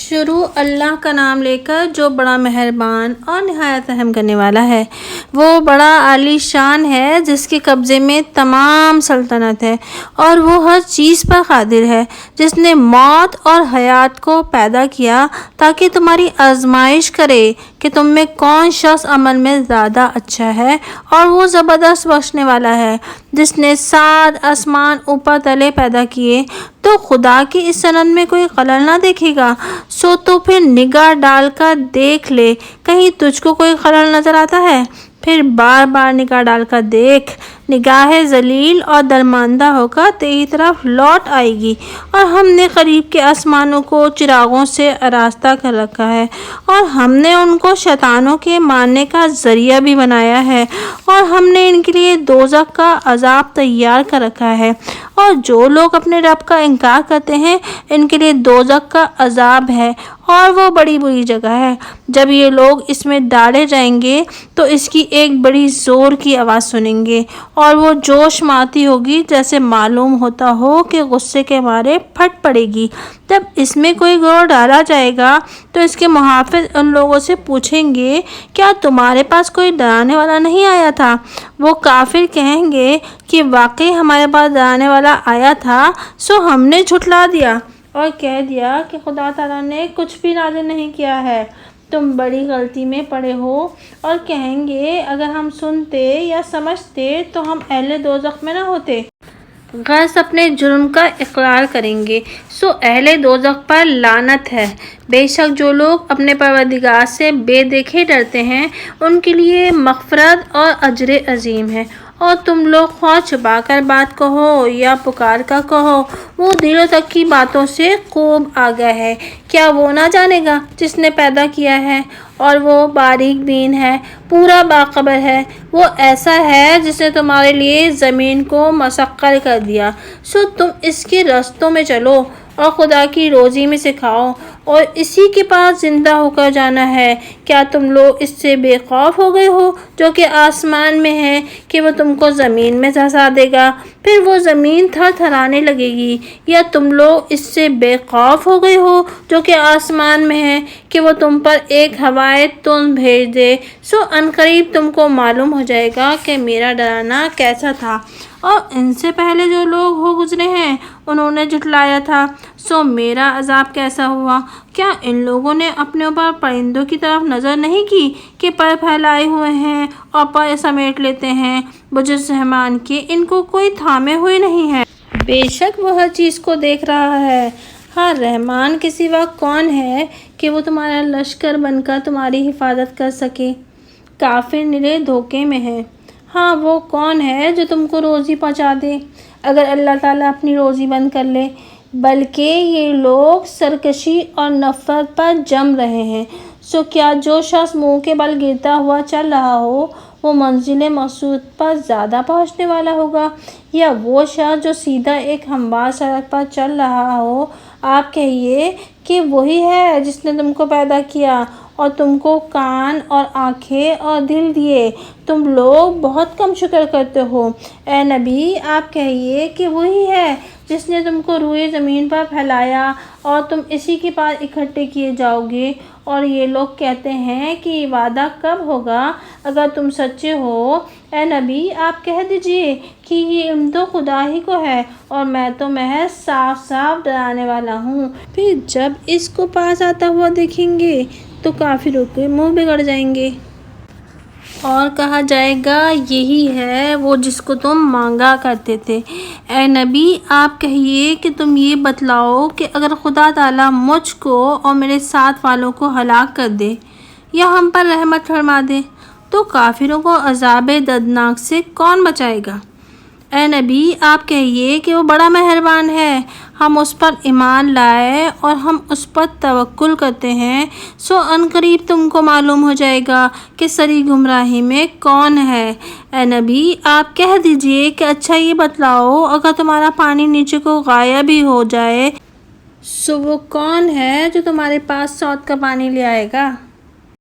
شروع اللہ کا نام لے کر جو بڑا مہربان اور نہایت رحم کرنے والا ہے۔ وہ بڑا عالی شان ہے جس کے قبضے میں تمام سلطنت ہے اور وہ ہر چیز پر قادر ہے، جس نے موت اور حیات کو پیدا کیا تاکہ تمہاری آزمائش کرے کہ تم میں کون شخص عمل میں زیادہ اچھا ہے، اور وہ زبردست بخشنے والا ہے جس نے 7 آسمان اوپر تلے پیدا کیے تو خدا کی اس صنعت میں کوئی خلل نہ دیکھے گا۔ سو تو پھر نگاہ ڈال کر دیکھ لے، کہیں تجھ کو کوئی خلل نظر آتا ہے؟ پھر بار بار نگاہ ڈال کر دیکھ، نگاہ ذلیل اور درماندہ ہو کر تیری طرف لوٹ آئے گی۔ اور ہم نے قریب کے آسمانوں کو چراغوں سے آراستہ کر رکھا ہے، اور ہم نے ان کو شیطانوں کے مارنے کا ذریعہ بھی بنایا ہے، اور ہم نے ان کے لیے دوزخ کا عذاب تیار کر رکھا ہے، اور جو لوگ اپنے رب کا انکار کرتے ہیں ان کے لیے دوزخ کا عذاب ہے، اور وہ بڑی بری جگہ ہے۔ جب یہ لوگ اس میں ڈالے جائیں گے تو اس کی ایک بڑی زور کی آواز سنیں گے، اور وہ جوش مارتی ہوگی جیسے معلوم ہوتا ہو کہ غصے کے مارے پھٹ پڑے گی۔ جب اس میں کوئی گروہ ڈالا جائے گا تو اس کے محافظ ان لوگوں سے پوچھیں گے، کیا تمہارے پاس کوئی ڈرانے والا نہیں آیا تھا؟ وہ کافر کہیں گے کہ واقعی ہمارے پاس ڈرانے والا آیا تھا، سو ہم نے جھٹلا دیا اور کہہ دیا کہ خدا تعالیٰ نے کچھ بھی نازل نہیں کیا ہے۔ تم بڑی غلطی میں پڑے ہو۔ اور کہیں گے، اگر ہم سنتے یا سمجھتے تو ہم اہل دوزخ میں نہ ہوتے۔ غرض اپنے جرم کا اقرار کریں گے، سو اہل دوزخ پر لعنت ہے۔ بے شک جو لوگ اپنے پروردگار سے بے دیکھے ڈرتے ہیں ان کے لیے مغفرت اور اجر عظیم ہے۔ اور تم لوگ خواہ چھپا کر بات کہو یا پکار کر کہو، وہ دلوں تک کی باتوں سے خوب آگاہ ہے۔ کیا وہ نہ جانے گا جس نے پیدا کیا ہے؟ اور وہ باریک بین ہے، پورا باخبر ہے۔ وہ ایسا ہے جس نے تمہارے لیے زمین کو مسخر کر دیا، سو تم اس کے رستوں میں چلو اور خدا کی روزی میں سے کھاؤ، اور اسی کے پاس زندہ ہو کر جانا ہے۔ کیا تم لوگ اس سے بے خوف ہو گئے ہو جو کہ آسمان میں ہے کہ وہ تم کو زمین میں دھسا دے گا، پھر وہ زمین تھر تھرانے لگے گی؟ یا تم لوگ اس سے بے خوف ہو گئے ہو جو کہ آسمان میں ہے کہ وہ تم پر ایک ہوائے تند بھیج دے؟ سو عنقریب تم کو معلوم ہو جائے گا کہ میرا ڈرانا کیسا تھا۔ اور ان سے پہلے جو لوگ ہو گزرے ہیں انہوں نے جھٹلایا تھا، سو میرا عذاب کیسا ہوا۔ کیا ان لوگوں نے اپنے اوپر پرندوں کی طرف نظر نہیں کی کہ پر پھیلائے ہوئے ہیں اور پر سمیٹ لیتے ہیں؟ بجز رحمان کے ان کو کوئی تھامے ہوئے نہیں ہے۔ بے شک وہ ہر چیز کو دیکھ رہا ہے۔ ہاں، رحمان کے سوا کون ہے کہ وہ تمہارا لشکر بن کر تمہاری حفاظت کر سکے؟ کافر نرے دھوکے میں ہے۔ ہاں، وہ کون ہے جو تم کو روزی پہنچا دے اگر اللہ تعالیٰ اپنی روزی بند کر لے؟ بلکہ یہ لوگ سرکشی اور نفرت پر جم رہے ہیں۔ سو کیا جو شخص منہ کے بل گرتا ہوا چل رہا ہو وہ منزل مقصود پر زیادہ پہنچنے والا ہوگا، یا وہ شخص جو سیدھا ایک ہموار سڑک پر چل رہا ہو؟ آپ کہیے کہ وہی ہے جس نے تم کو پیدا کیا اور تم کو کان اور آنکھیں اور دل دیے۔ تم لوگ بہت کم شکر کرتے ہو۔ اے نبی، آپ کہیے کہ وہی ہے جس نے تم کو روئے زمین پر پھیلایا اور تم اسی کے پاس اکٹھے کیے جاؤ گے۔ اور یہ لوگ کہتے ہیں کہ یہ وعدہ کب ہوگا؟ اگر تم سچے ہو اے نبی، آپ کہہ دیجئے کہ یہ علم تو خدا ہی کو ہے، اور میں تو محض صاف صاف ڈرانے والا ہوں۔ پھر جب اس کو پاس آتا ہوا دیکھیں گے تو کافروں کے منہ بگڑ جائیں گے اور کہا جائے گا، یہی ہے وہ جس کو تم مانگا کرتے تھے۔ اے نبی، آپ کہیے کہ تم یہ بتلاؤ کہ اگر خدا تعالیٰ مجھ کو اور میرے ساتھ والوں کو ہلاک کر دے یا ہم پر رحمت فرما دے تو کافروں کو عذاب دردناک سے کون بچائے گا؟ اے نبی، آپ کہیے کہ وہ بڑا مہربان ہے، ہم اس پر ایمان لائے اور ہم اس پر توکل کرتے ہیں، سو عنقریب تم کو معلوم ہو جائے گا کہ سری گمراہی میں کون ہے۔ اے نبی، آپ کہہ دیجئے کہ اچھا یہ بتلاؤ، اگر تمہارا پانی نیچے کو غائب ہی ہو جائے سو وہ کون ہے جو تمہارے پاس سوت کا پانی لے آئے گا؟